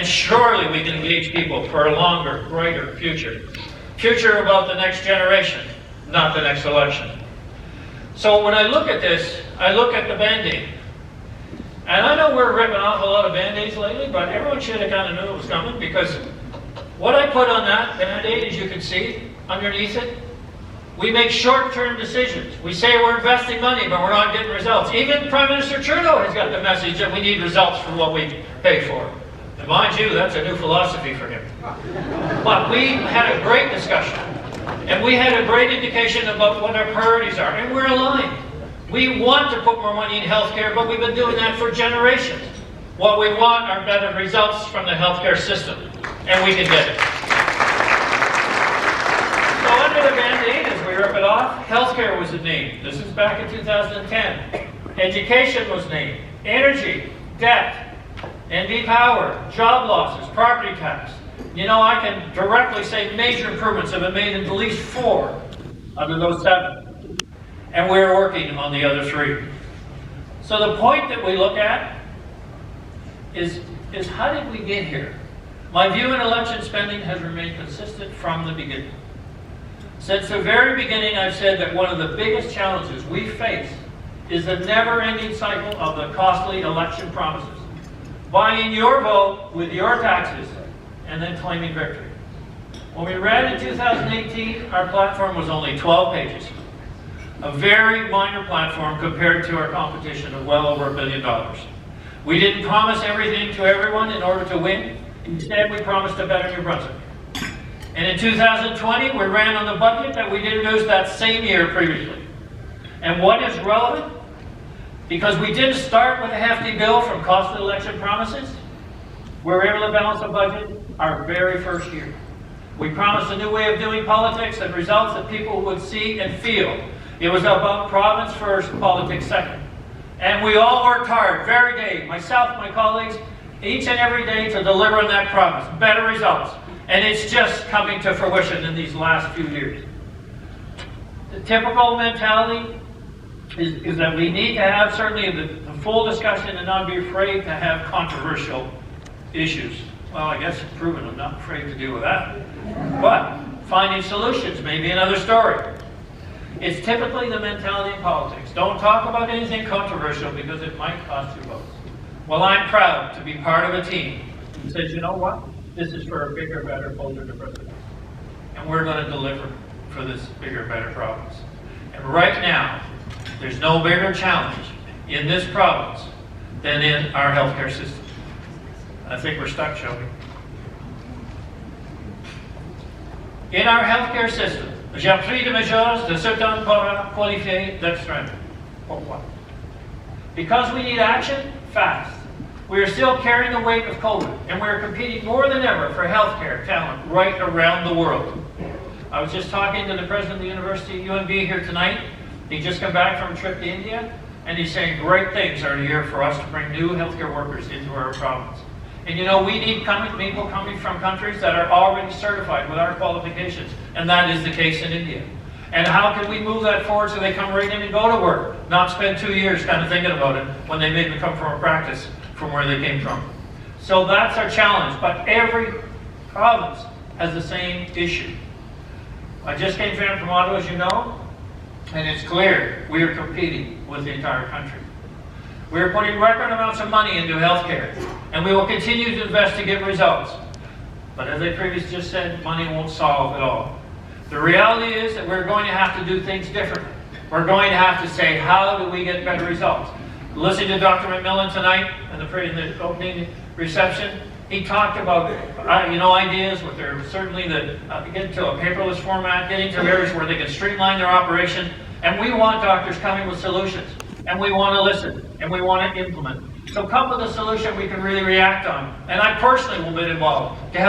And surely we can engage people for a longer, brighter future. Future about the next generation, not the next election. So when I look at this, I look at the Band-Aid. And I know we're ripping off a lot of Band-Aids lately, but everyone should have kind of knew it was coming, because what I put on that Band-Aid, as you can see underneath it, we make short-term decisions. We say we're investing money, but we're not getting results. Even Prime Minister Trudeau has got the message that we need results for what we pay for. And mind you, that's a new philosophy for him. But we had a great discussion, and we had a great indication about what our priorities are, and we're aligned. We want to put more money in healthcare, but we've been doing that for generations. What we want are better results from the healthcare system, and we can get it. So under the Band-Aid, as we rip it off, healthcare was named. This is back in 2010. Education was named. Energy, debt, ND power, job losses, property tax. You know, I can directly say major improvements have been made in at least 4 under those 7. And we're working on the other 3. So the point that we look at is how did we get here? My view in election spending has remained consistent from the beginning. Since the very beginning, I've said that one of the biggest challenges we face is the never-ending cycle of the costly election promises. Buying your vote with your taxes and then claiming victory. When we ran in 2018, our platform was only 12 pages. A very minor platform compared to our competition of well over $1 billion. We didn't promise everything to everyone in order to win. Instead, we promised a better New Brunswick. And in 2020, we ran on the budget that we introduced that same year previously. And what is relevant? Because we didn't start with a hefty bill from costly election promises, we were able to balance the budget our very first year. We promised a new way of doing politics and results that people would see and feel. It was about province first, politics second. And we all worked hard, every day, myself, my colleagues, each and every day to deliver on that promise, better results. And it's just coming to fruition in these last few years. The typical mentality is that we need to have certainly the full discussion and not be afraid to have controversial issues. Well, I guess it's proven I'm not afraid to deal with that. But finding solutions may be another story. It's typically the mentality in politics. Don't talk about anything controversial because it might cost you votes. Well, I'm proud to be part of a team who says, you know what? This is for a bigger, better, bolder president. And we're going to deliver for this bigger, better province. And right now, there's no bigger challenge in this province than in our healthcare system. I think we're stuck, Shelby. In our healthcare system, j'ai pris des mesures de certains para qualifier d'extrême. Pourquoi? Because we need action fast. We are still carrying the weight of COVID, and we are competing more than ever for healthcare talent right around the world. I was just talking to the president of the University of UNB here tonight. He just come back from a trip to India, and he's saying great things are here for us to bring new healthcare workers into our province. And you know, we need people coming from countries that are already certified with our qualifications, and that is the case in India. And how can we move that forward so they come right in and go to work, not spend 2 years kind of thinking about it when they maybe come from a practice from where they came from. So that's our challenge, but every province has the same issue. I just came from Ottawa, as you know, and it's clear we are competing with the entire country. We are putting record amounts of money into healthcare, and we will continue to invest to get results. But as I previously just said, money won't solve it all. The reality is that we're going to have to do things differently. We're going to have to say, how do we get better results? Listening to Dr. McMillan tonight in the opening reception, he talked about ideas with their certainly getting to a paperless format, getting to areas where they can streamline their operation, and we want doctors coming with solutions, and we want to listen, and we want to implement. So come with a solution we can really react on, and I personally will be involved to help